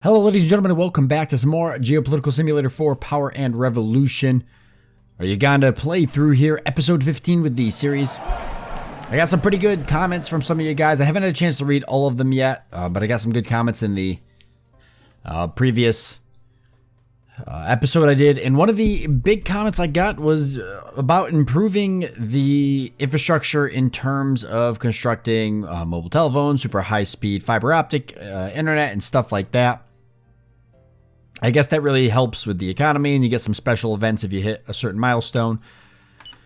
Hello ladies and gentlemen and welcome back to some more Geopolitical Simulator 4 Power and Revolution. Our Uganda playthrough here, episode 15 with the series. I got some pretty good comments from some of you guys. I haven't had a chance to read all of them yet, but I got some good comments in the previous episode I did. And one of the big comments I got was about improving the infrastructure in terms of constructing mobile telephones, super high-speed fiber optic internet and stuff like that. I guess that really helps with the economy, and you get some special events if you hit a certain milestone.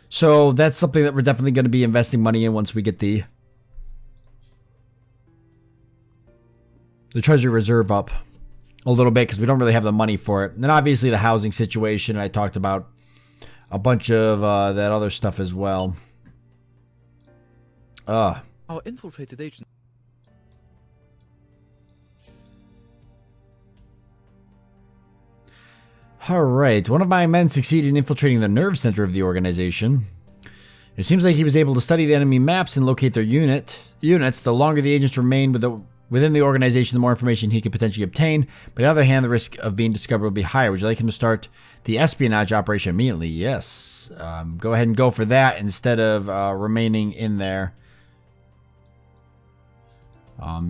So that's something that we're definitely going to be investing money in once we get the Treasury Reserve up a little bit, because we don't really have the money for it. And then obviously the housing situation, I talked about a bunch of that other stuff as well. Our infiltrated agent. Alright, one of my men succeeded in infiltrating the nerve center of the organization. It seems like he was able to study the enemy maps and locate their units. The longer the agents remain within the organization, the more information he could potentially obtain. But on the other hand, the risk of being discovered will be higher. Would you like him to start the espionage operation immediately? Yes. Go ahead and go for that instead of remaining in there.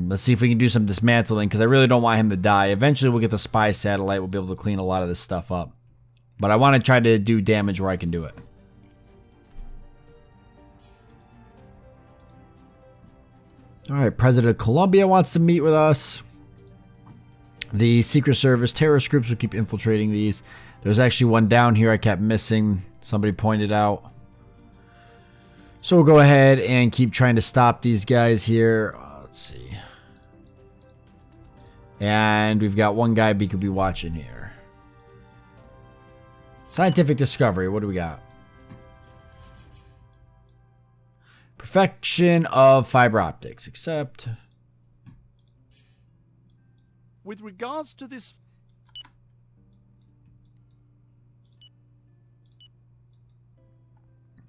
Let's see if we can do some dismantling, because I really don't want him to die. Eventually we'll get the spy satellite. We'll be able to clean a lot of this stuff up. But I want to try to do damage where I can do it. Alright, President of Colombia wants to meet with us. The Secret Service terrorist groups will keep infiltrating these. There's actually one down here I kept missing. Somebody pointed out. So we'll go ahead and keep trying to stop these guys here. Let's see. And we've got one guy we could be watching here. Scientific discovery. What do we got? Perfection of fiber optics. Except, With regards to this...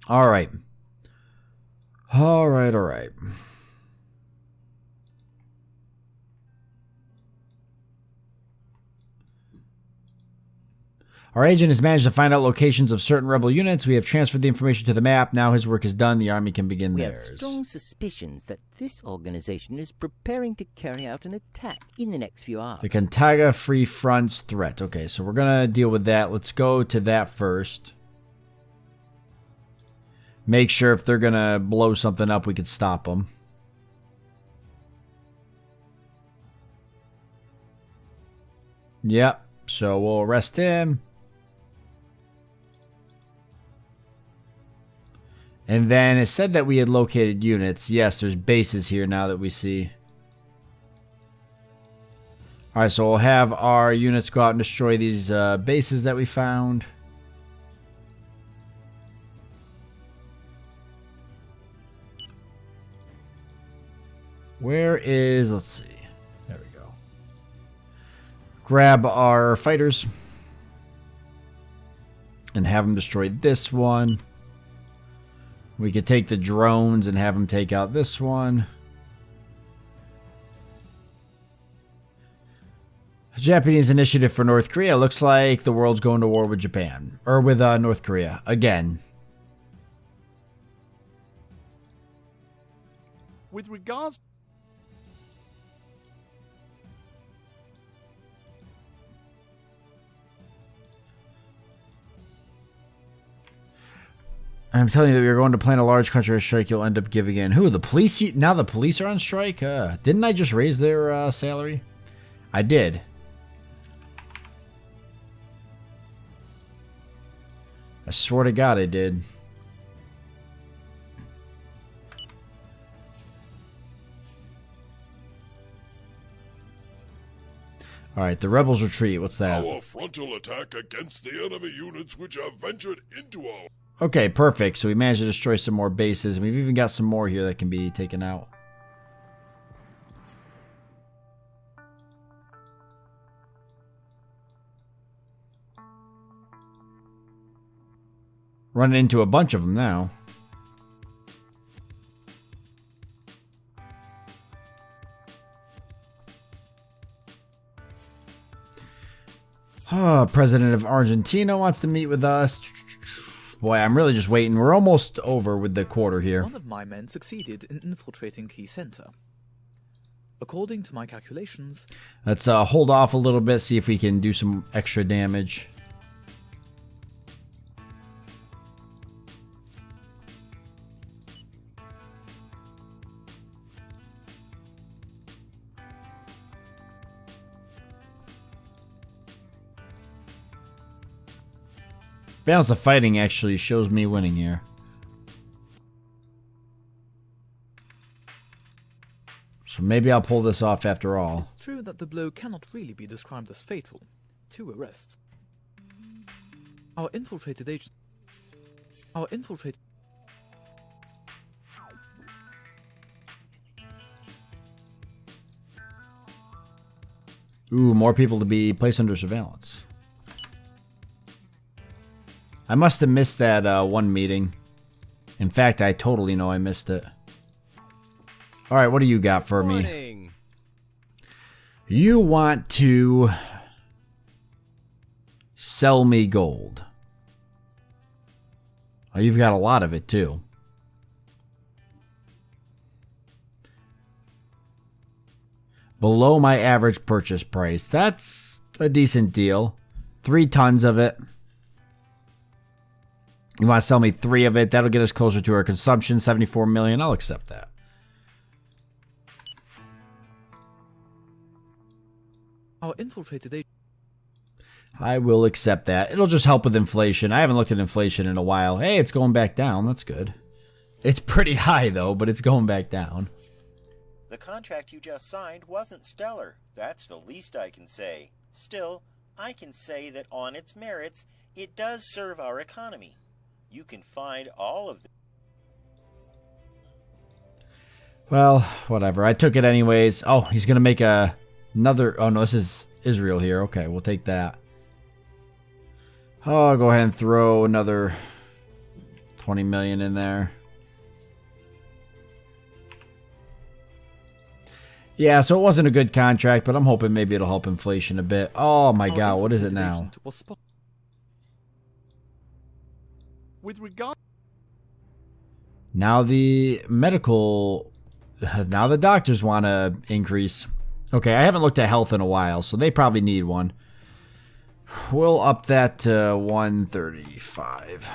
Alright. Alright. Our agent has managed to find out locations of certain rebel units. We have transferred the information to the map. Now his work is done. The army can begin theirs. We have strong suspicions that this organization is preparing to carry out an attack in the next few hours. The Kantaga Free Front's threat. Okay, so we're going to deal with that. Let's go to that first. Make sure if they're going to blow something up, we can stop them. Yep, so we'll arrest him. And then it said that we had located units. Yes, there's bases here now that we see. Alright, so we'll have our units go out and destroy these bases that we found. Where is... let's see. There we go. Grab our fighters. And have them destroy this one. We could take the drones and have them take out this one. Japanese initiative for North Korea. Looks like the world's going to war with Japan. Or with North Korea. Again. With regards... I'm telling you that we are going to plan a large country strike. You'll end up giving in. Who? The police? Now the police are on strike? Didn't I just raise their salary? I did. I swear to God I did. Alright, the rebels retreat. What's that? Our frontal attack against the enemy units which have ventured into our... Okay, perfect. So we managed to destroy some more bases. We've even got some more here that can be taken out. Running into a bunch of them now. President of Argentina wants to meet with us. Boy, I'm really just waiting. We're almost over with the quarter here. One of my men succeeded in infiltrating key center. According to my calculations, Let's hold off a little bit, see if we can do some extra damage. Balance of fighting actually shows me winning here. So maybe I'll pull this off after all. it's true that the blow cannot really be described as fatal. 2 arrests. Our infiltrated agent. Our infiltrated. Ooh, more people to be placed under surveillance. I must have missed that one meeting. In fact, I totally know I missed it. Alright, what do you got for me? You want to sell me gold. Oh, you've got a lot of it too. Below my average purchase price. That's a decent deal. 3 tons of it. You want to sell me 3 of it? That'll get us closer to our consumption. 74 million. I'll accept that. Our infiltrated agent. I will accept that. It'll just help with inflation. I haven't looked at inflation in a while. Hey, it's going back down. That's good. It's pretty high, though, but it's going back down. The contract you just signed wasn't stellar. That's the least I can say. Still, I can say that on its merits, it does serve our economy. You can find all of them. Well, whatever. I took it anyways. Oh, he's going to make another... Oh, no, this is Israel here. Okay, we'll take that. Oh, I'll go ahead and throw another 20 million in there. Yeah, so it wasn't a good contract, but I'm hoping maybe it'll help inflation a bit. Oh my god, what is it now? With regard. Now the medical... Now the doctors want to increase. Okay, I haven't looked at health in a while, so they probably need one. We'll up that to 135.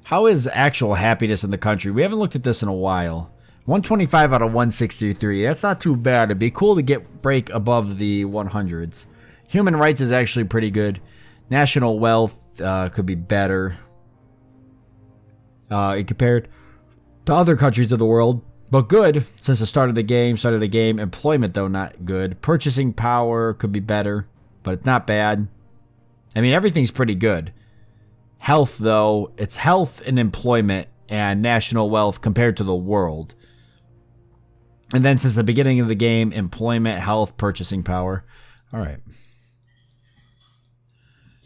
How is actual happiness in the country? We haven't looked at this in a while. 125 out of 163. That's not too bad. It'd be cool to break above the 100s. Human rights is actually pretty good. National wealth could be better compared to other countries of the world. But good since the start of the game. Employment, though, not good. Purchasing power could be better, but it's not bad. I mean, everything's pretty good. Health, though, it's health and employment and national wealth compared to the world. And then since the beginning of the game, employment, health, purchasing power. All right.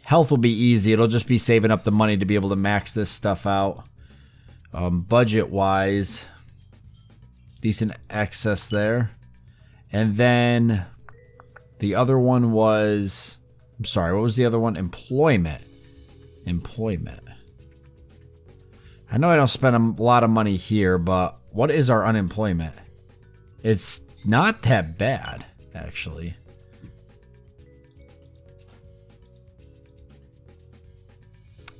Health will be easy. It'll just be saving up the money to be able to max this stuff out. Budget-wise, decent excess there. And then the other one was... I'm sorry, what was the other one? Employment. I know I don't spend a lot of money here, but what is our unemployment? It's not that bad, actually.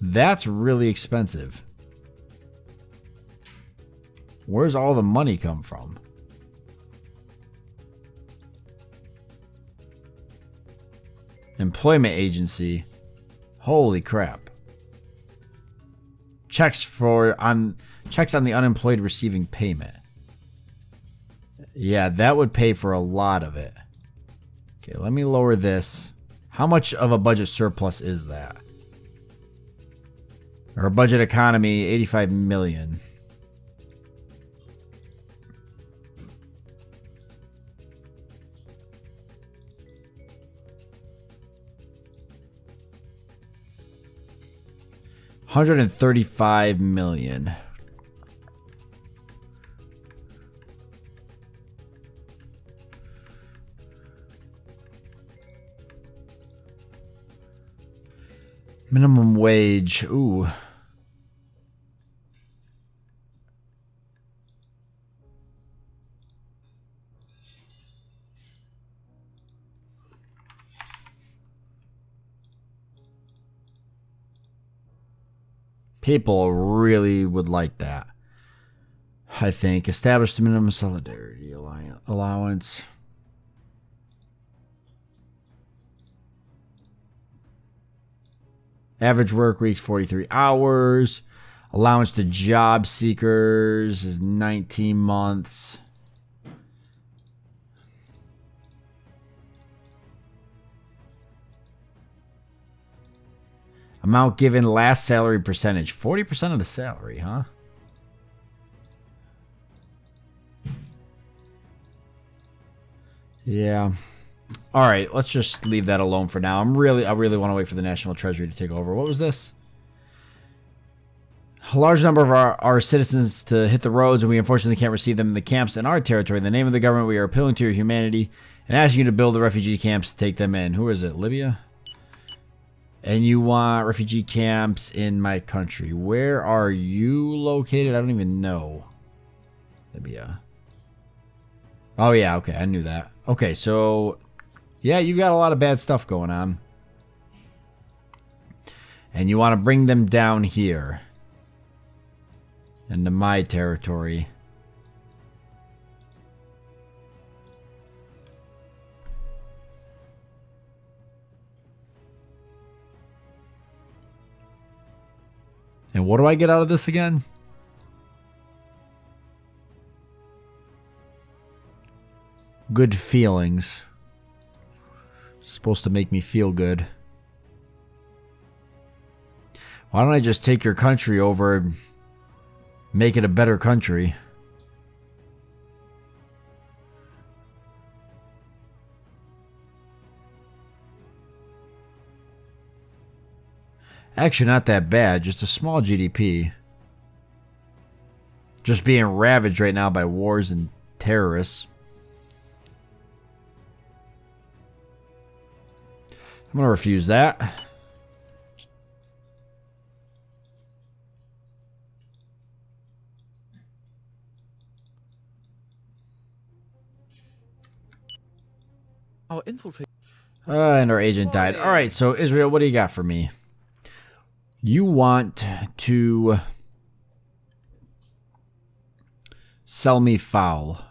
That's really expensive. Where's all the money come from? Employment agency. Holy crap. Checks on the unemployed receiving payment. Yeah, that would pay for a lot of it. Okay, let me lower this. How much of a budget surplus is that? Or budget economy, 85 million. $135 million. Minimum wage. Ooh. People really would like that. I think. Establish the minimum solidarity allowance. Average work weeks 43 hours. Allowance to job seekers is 19 months. Amount given last salary percentage. 40% of the salary, huh? Yeah. All right, let's just leave that alone for now. I really want to wait for the National Treasury to take over. What was this? A large number of our citizens to hit the roads, and we unfortunately can't receive them in the camps in our territory. In the name of the government, we are appealing to your humanity and asking you to build the refugee camps to take them in. Who is it? Libya? And you want refugee camps in my country. Where are you located? I don't even know. Libya. Oh, yeah. Okay, I knew that. Okay, so... yeah, you've got a lot of bad stuff going on. And you want to bring them down here. Into my territory. And what do I get out of this again? Good feelings. Supposed to make me feel good. Why don't I just take your country over and make it a better country? Actually, not that bad. Just a small GDP. Just being ravaged right now by wars and terrorists. I'm going to refuse that. Our infiltration. And our agent died. All right, so Israel, what do you got for me? You want to sell me foul.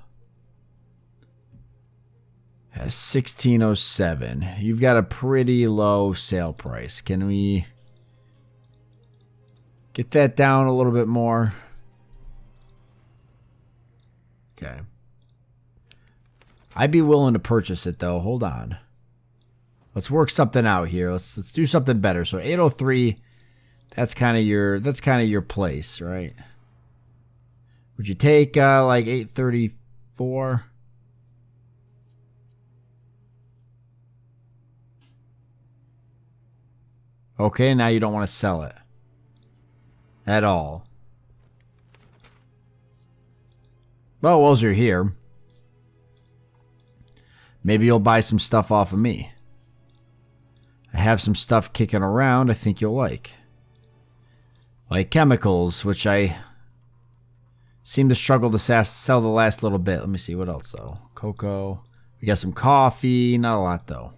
At 1607. You've got a pretty low sale price. Can we get that down a little bit more? Okay. I'd be willing to purchase it though. Hold on. Let's work something out here. Let's do something better. So 803, that's kind of your place, right? Would you take like 834? Okay, now you don't want to sell it. At all. Well, while you're here, maybe you'll buy some stuff off of me. I have some stuff kicking around I think you'll like. Like chemicals, which I seem to struggle to sell the last little bit. Let me see, what else though? Cocoa. We got some coffee, not a lot though.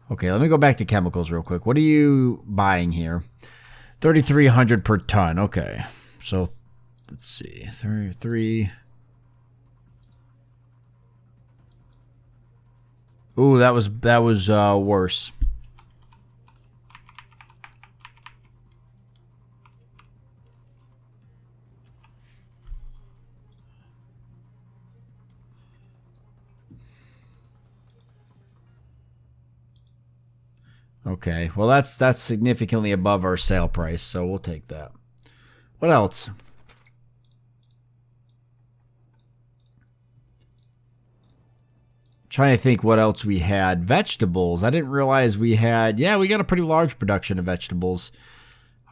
Okay, let me go back to chemicals real quick. What are you buying here? 3,300 per ton. Okay. So, let's see. 33. Ooh, that was worse. Okay, well that's significantly above our sale price, so we'll take that. What else? Trying to think what else we had. Vegetables. I didn't realize we had... yeah, we got a pretty large production of vegetables.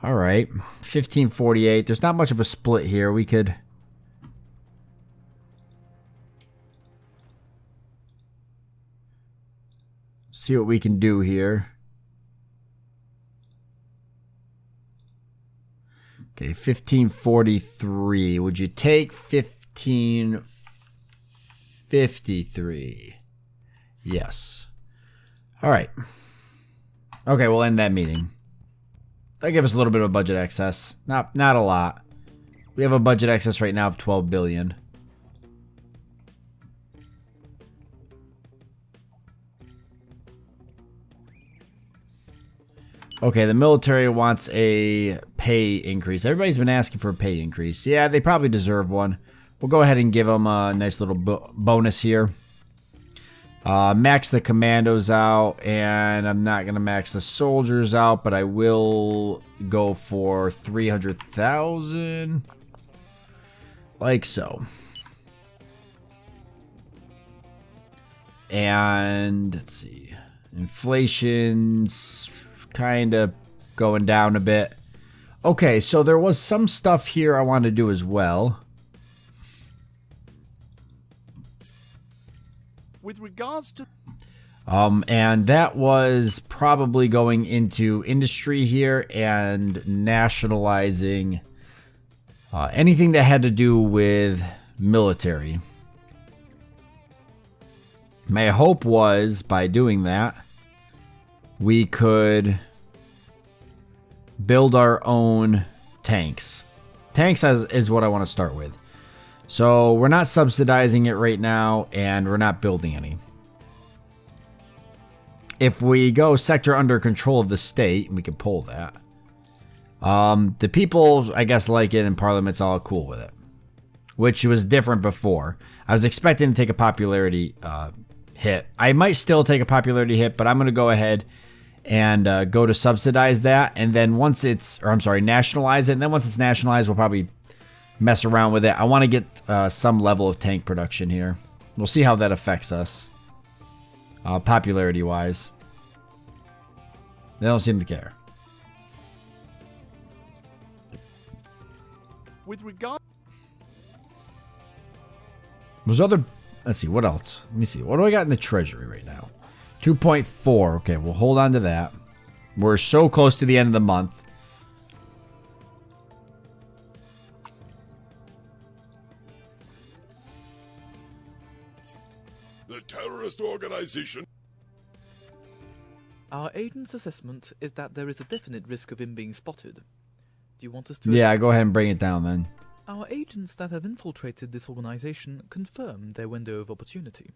All right, 1548. There's not much of a split here. We could... see what we can do here. Okay, 1543. Would you take 1553? Yes. All right. Okay, we'll end that meeting. That'll give us a little bit of a budget excess. Not a lot. We have a budget excess right now of 12 billion. Okay, the military wants a pay increase. Everybody's been asking for a pay increase. Yeah, they probably deserve one. We'll go ahead and give them a nice little bonus here. Max the commandos out, and I'm not going to max the soldiers out, but I will go for 300,000. Like so. And let's see. Inflation's kind of going down a bit. Okay, so there was some stuff here I want to do as well. With regards to... And that was probably going into industry here and nationalizing anything that had to do with military. My hope was, by doing that, we could build our own tanks. Tanks is what I want to start with. So we're not subsidizing it right now, and we're not building any. If we go sector under control of the state, we can pull that. The people, I guess, like it, and Parliament's all cool with it. Which was different before. I was expecting to take a popularity hit. I might still take a popularity hit, but I'm going to go ahead and go to subsidize that. And then once it's, or I'm sorry, nationalize it. And then once it's nationalized, we'll probably mess around with it. I want to get some level of tank production here. We'll see how that affects us. Popularity wise. They don't seem to care. With regard... There's other... Let's see, what else? Let me see. What do I got in the treasury right now? 2.4. Okay, we'll hold on to that. We're so close to the end of the month. The terrorist organization. Our agent's assessment is that there is a definite risk of him being spotted. Do you want us to... Yeah, go ahead and bring it down then. Our agents that have infiltrated this organization confirm their window of opportunity.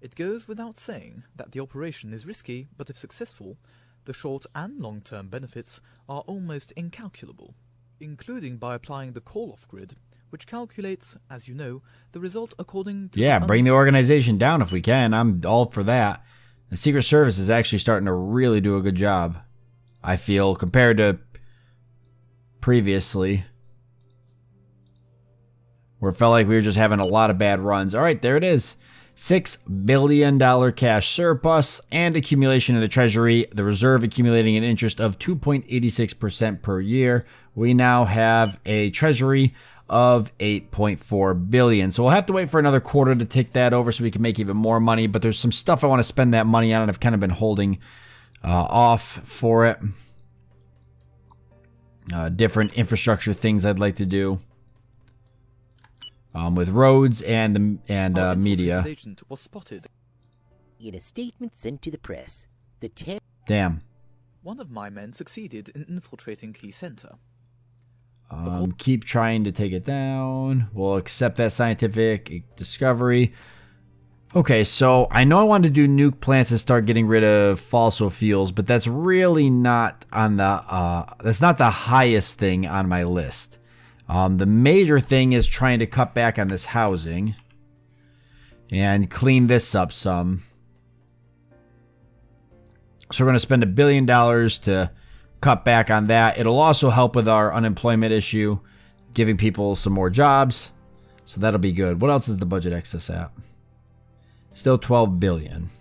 It goes without saying that the operation is risky, but if successful, the short and long-term benefits are almost incalculable, including by applying the call-off grid, which calculates, as you know, the result according to... Yeah, bring the organization down if we can. I'm all for that. The Secret Service is actually starting to really do a good job, I feel, compared to previously, where it felt like we were just having a lot of bad runs. All right, there it is. $6 billion cash surplus and accumulation in the Treasury. The reserve accumulating an interest of 2.86% per year. We now have a Treasury of 8.4 billion. So we'll have to wait for another quarter to tick that over so we can make even more money. But there's some stuff I want to spend that money on, and I've kind of been holding off for it. Different infrastructure things I'd like to do. With roads and media. Agent was spotted. In a statement sent to the press, the Damn. One of my men succeeded in infiltrating Key Center. Keep trying to take it down. We'll accept that scientific discovery. Okay, so I know I wanted to do nuke plants and start getting rid of fossil fuels, but that's really not on the that's not the highest thing on my list. The major thing is trying to cut back on this housing and clean this up some. So we're going to spend $1 billion to cut back on that. It'll also help with our unemployment issue, giving people some more jobs. So that'll be good. What else is the budget excess at? Still 12 billion.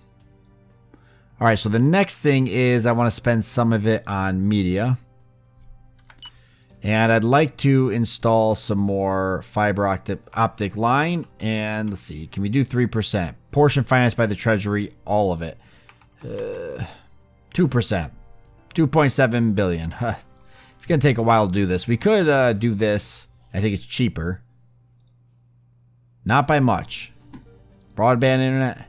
All right, so the next thing is I want to spend some of it on media. And I'd like to install some more fiber optic line. And let's see, can we do 3%? Portion financed by the Treasury, all of it. 2%. 2.7 billion. It's It's going to take a while to do this. We could do this. I think it's cheaper. Not by much. Broadband internet.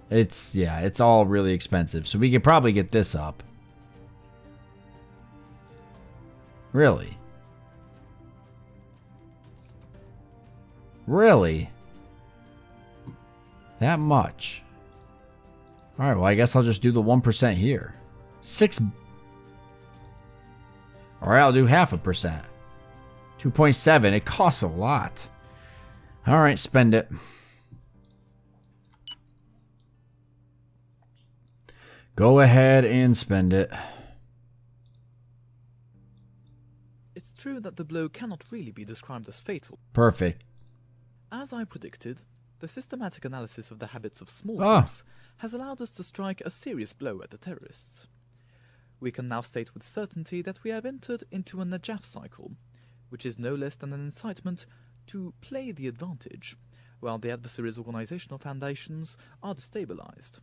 It's all really expensive. So we could probably get this up. Really? Really? That much? Alright, well I guess I'll just do the 1% here. Alright, I'll do 0.5%. 2.7. It costs a lot. Alright, spend it. Go ahead and spend it. It's true that the blow cannot really be described as fatal. Perfect. As I predicted, the systematic analysis of the habits of small Ah. groups has allowed us to strike a serious blow at the terrorists. We can now state with certainty that we have entered into a Najaf cycle, which is no less than an incitement to play the advantage, while the adversary's organizational foundations are destabilized.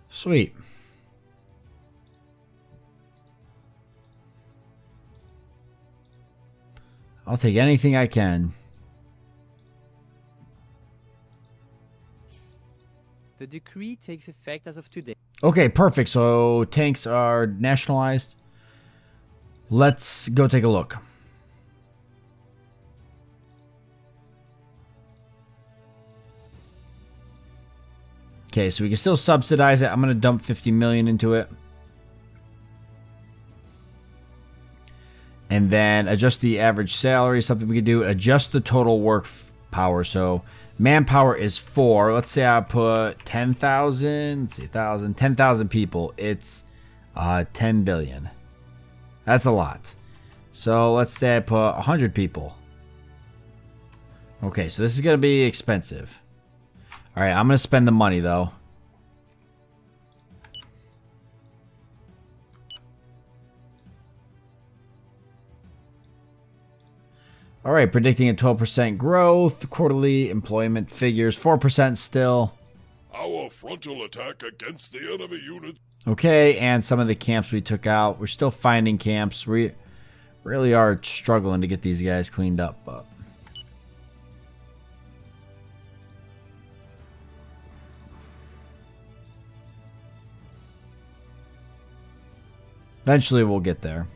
Sweet. I'll take anything I can. The decree takes effect as of today. Okay, perfect. So tanks are nationalized. Let's go take a look. Okay, so we can still subsidize it. I'm going to dump 50 million into it. And then adjust the average salary, something we could do. Adjust the total work power. So manpower is 4. Let's say I put 10,000. Let's see, 1,000. 10,000 people. It's 10 billion. That's a lot. So let's say I put 100 people. Okay, so this is going to be expensive. Alright, I'm going to spend the money though. Alright, predicting a 12% growth. Quarterly employment figures. 4% still. Our frontal attack against the enemy unit. Okay, and some of the camps we took out. We're still finding camps. We really are struggling to get these guys cleaned up. But eventually we'll get there.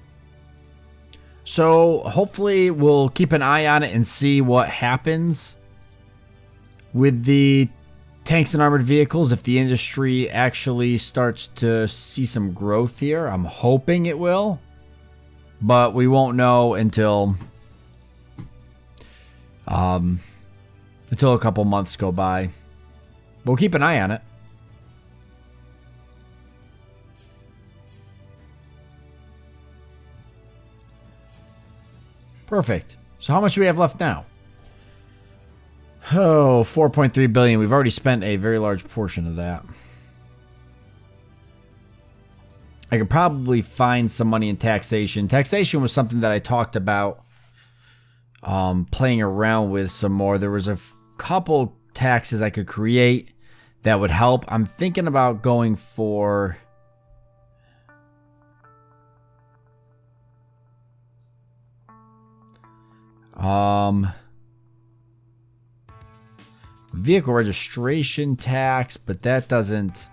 So hopefully we'll keep an eye on it and see what happens with the tanks and armored vehicles. If the industry actually starts to see some growth here, I'm hoping it will. But we won't know until a couple months go by. We'll keep an eye on it. Perfect. So how much do we have left now? Oh, 4.3 billion. We've already spent a very large portion of that. I could probably find some money in taxation. Taxation was something that I talked about playing around with some more. There was a couple taxes I could create that would help. I'm thinking about going for vehicle registration tax, but that doesn't.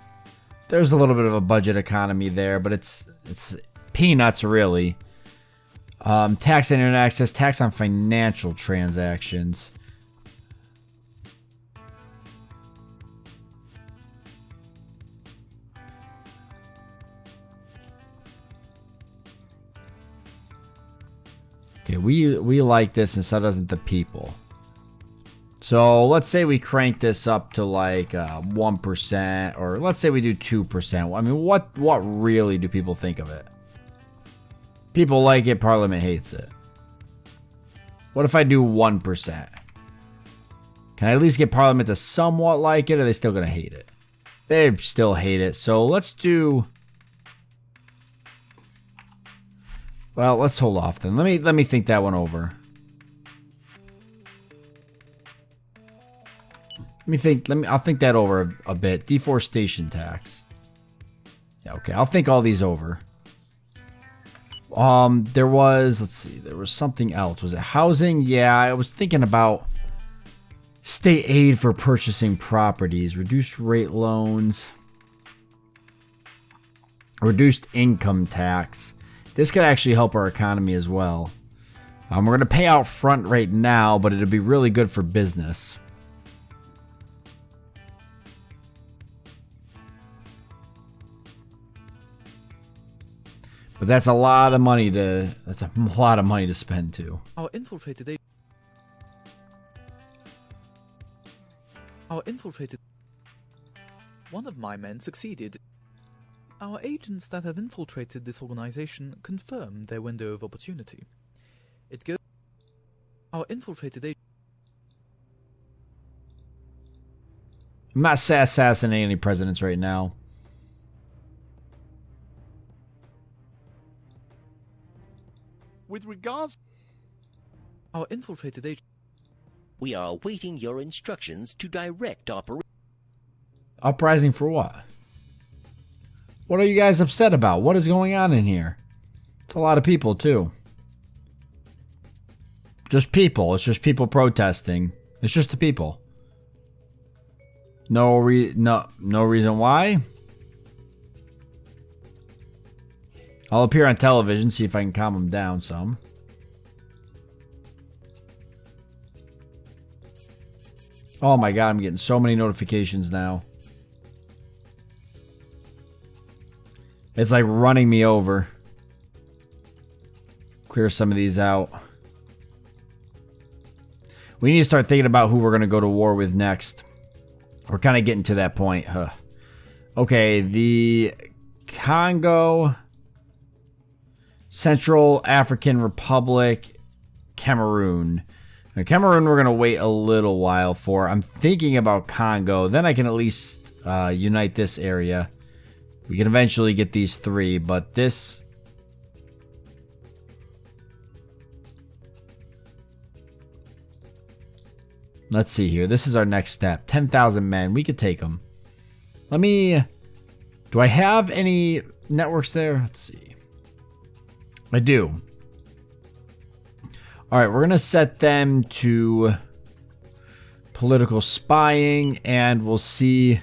There's a little bit of a budget economy there, but it's peanuts really. Tax on internet access, tax on financial transactions. Okay, we like this, and so doesn't the people. So let's say we crank this up to like 1%, or let's say we do 2%. I mean, what really do people think of it? People like it, Parliament hates it. What if I do 1%? Can I at least get Parliament to somewhat like it, or are they still going to hate it? They still hate it, so let's do... Well, let's hold off then. Let me think that one over. Let me think. I'll think that over a bit. Deforestation tax. Yeah, okay. I'll think all these over. There was, let's see, there was something else. Was it housing? Yeah, I was thinking about state aid for purchasing properties, reduced rate loans, reduced income tax. This could actually help our economy as well. We're going to pay out front right now, but it'll be really good for business. But that's a lot of money to spend too. Our infiltrated One of my men succeeded. Our agents that have infiltrated this organization confirm their window of opportunity. It goes. Our infiltrated agent. I'm not assassinating any presidents right now. With regards... Our infiltrated agent. We are awaiting your instructions to direct operations. Uprising for what? What are you guys upset about? What is going on in here? It's a lot of people too. Just people. It's just people protesting. It's just the people. No reason why. I'll appear on television, see if I can calm them down some. Oh my god, I'm getting so many notifications now. It's like running me over. Clear some of these out. We need to start thinking about who we're going to go to war with next. We're kind of getting to that point. Okay, the Congo, Central African Republic, Cameroon. Now, Cameroon we're going to wait a little while for. I'm thinking about Congo. Then I can at least unite this area. We can eventually get these three, but this... Let's see here. This is our next step. 10,000 men. We could take them. Let me... Do I have any networks there? Let's see. I do. Alright, we're going to set them to political spying, and we'll see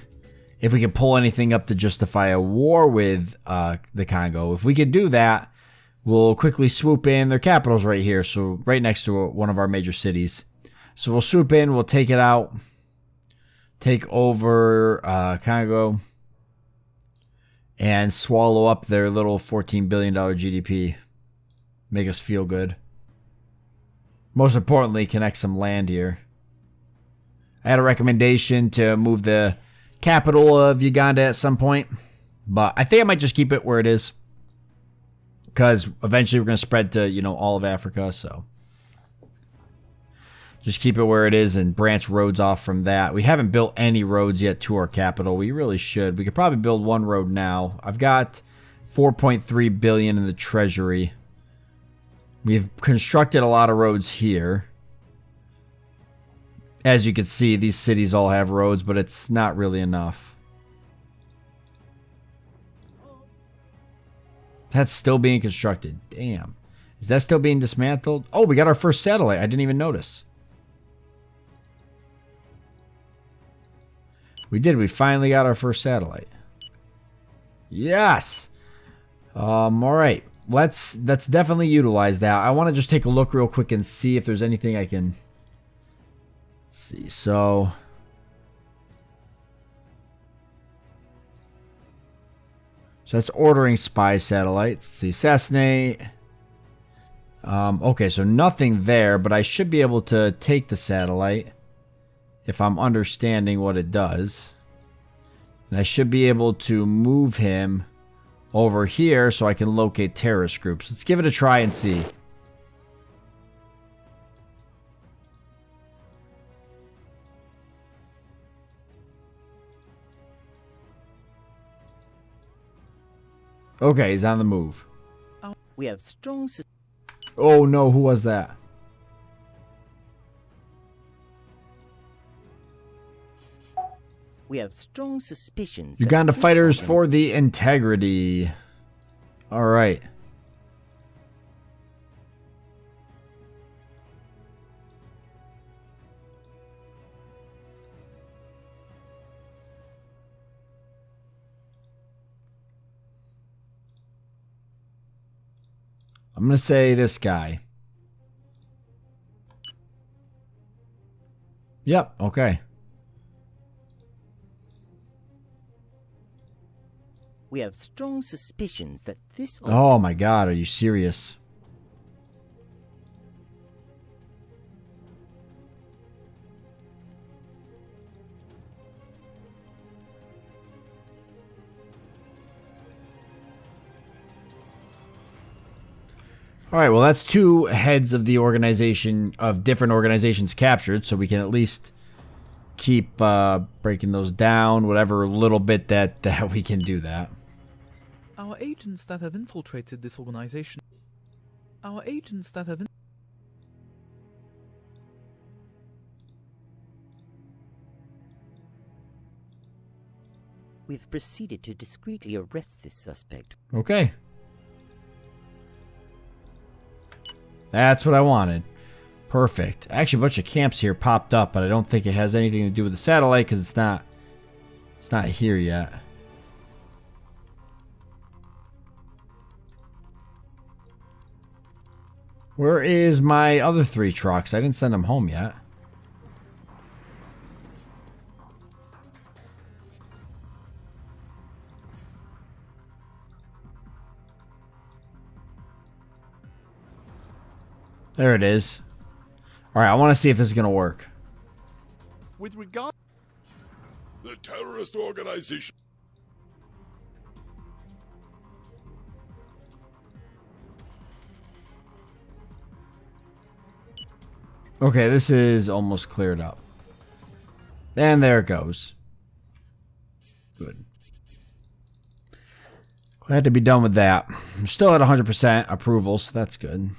if we can pull anything up to justify a war with the Congo. If we could do that, we'll quickly swoop in. Their capital's right here, so right next to one of our major cities. So we'll swoop in, we'll take it out, take over Congo, and swallow up their little $14 billion GDP. Make us feel good. Most importantly, connect some land here. I had a recommendation to move the capital of Uganda at some point, but I think I might just keep it where it is, because eventually we're going to spread to, you know, all of Africa, so just keep it where it is and branch roads off from that. We haven't built any roads yet to our capital. We really should. We could probably build one road now. I've got 4.3 billion in the treasury. We've constructed a lot of roads here. As you can see, these cities all have roads, but it's not really enough. That's still being constructed. Damn. Is that still being dismantled? Oh, we got our first satellite. I didn't even notice. We did. We finally got our first satellite. Yes. All right. Let's definitely utilize that. I want to just take a look real quick and see if there's anything I can... Let's see. So that's ordering spy satellites. Let's see. Assassinate. Okay, so nothing there, but I should be able to take the satellite if I'm understanding what it does. And I should be able to move him over here so I can locate terrorist groups. Let's give it a try and see. Okay, he's on the move. We have strong... Oh no, who was that? We have strong suspicions. Uganda fighters for the integrity. All right. I'm going to say this guy. Yep, okay. We have strong suspicions that this... Oh my god, are you serious? Alright, well that's 2 heads of the organization, of different organizations captured, so we can at least keep breaking those down, whatever little bit that we can do that. Our agents that have infiltrated this organization... Our agents that have... We've proceeded to discreetly arrest this suspect. Okay. That's what I wanted. Perfect. Actually, a bunch of camps here popped up, but I don't think it has anything to do with the satellite because it's not here yet. Where is my other 3 trucks? I didn't send them home yet. There it is. Alright, I want to see if this is going to work. With regard... The terrorist organization. Okay, this is almost cleared up. And there it goes. Good. Glad to be done with that. I'm still at 100% approval, so that's good.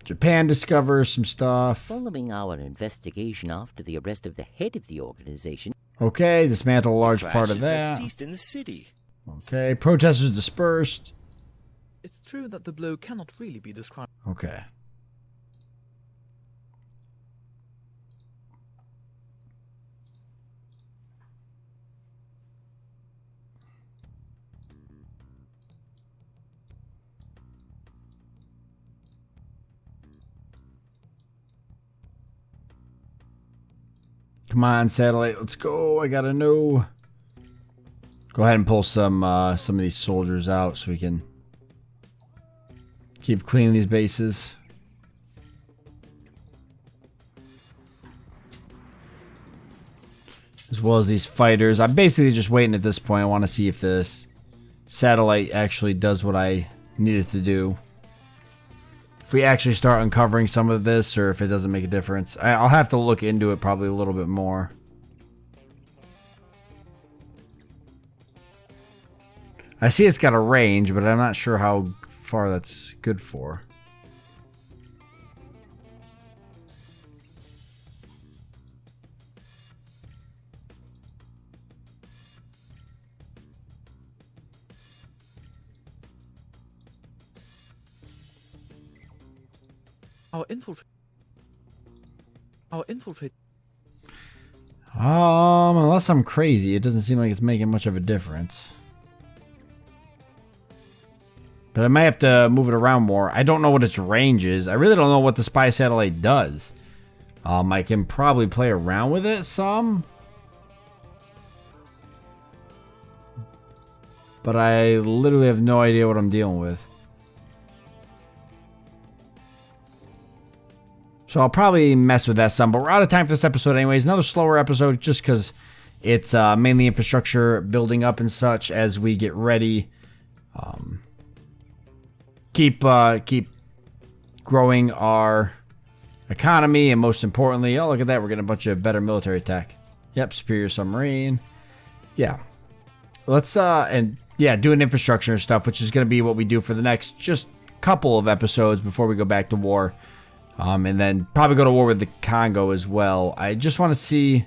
Japan discovers some stuff. Following our investigation after the arrest of the head of the organization... Okay, dismantle a large part of that. Ceased in the city. Okay, protesters dispersed. It's true that the blow cannot really be described... Okay. Come on, satellite, let's go. I gotta know. Go ahead and pull some of these soldiers out so we can keep cleaning these bases. As well as these fighters. I'm basically just waiting at this point. I want to see if this satellite actually does what I need it to do. If we actually start uncovering some of this, or if it doesn't make a difference. I'll have to look into it probably a little bit more. I see it's got a range, but I'm not sure how far that's good for. Our infiltrate... Unless I'm crazy, it doesn't seem like it's making much of a difference. But I might have to move it around more. I don't know what its range is. I really don't know what the spy satellite does. I can probably play around with it some. But I literally have no idea what I'm dealing with. So I'll probably mess with that some, but we're out of time for this episode anyways. Another slower episode just because it's mainly infrastructure building up and such as we get ready. Keep growing our economy, and most importantly, oh look at that, we're getting a bunch of better military tech. Yep, superior submarine. Yeah. Let's do an infrastructure and stuff, which is going to be what we do for the next just couple of episodes before we go back to war. And then probably go to war with the Congo as well. I just want to see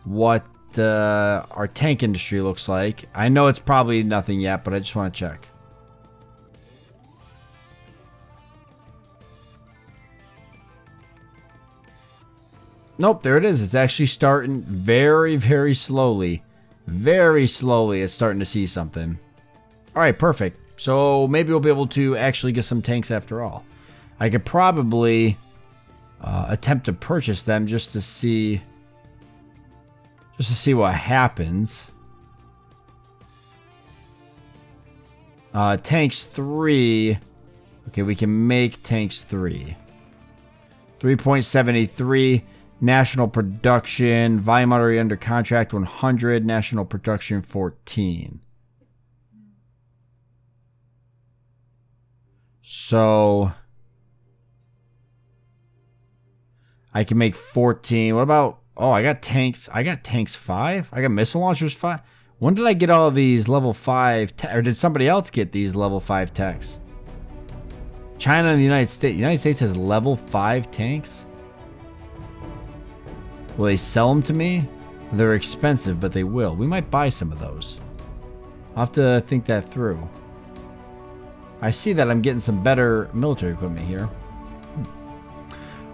what our tank industry looks like. I know it's probably nothing yet, but I just want to check. Nope, there it is. It's actually starting very, very slowly. Very slowly, it's starting to see something. Alright, perfect. So maybe we'll be able to actually get some tanks after all. I could probably attempt to purchase them just to see what happens. Tanks 3. Okay, we can make tanks 3. 3.73. National production. Volume already under contract 100. National production 14. So I can make 14. What about... Oh, I got tanks. I got tanks 5. I got missile launchers 5. When did I get all of these level 5? Or did somebody else get these level 5 techs? China and the United States. The United States has level 5 tanks? Will they sell them to me? They're expensive, but they will. We might buy some of those. I'll have to think that through. I see that I'm getting some better military equipment here.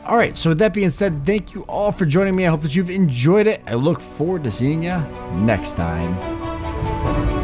Alright, so with that being said, thank you all for joining me. I hope that you've enjoyed it. I look forward to seeing you next time.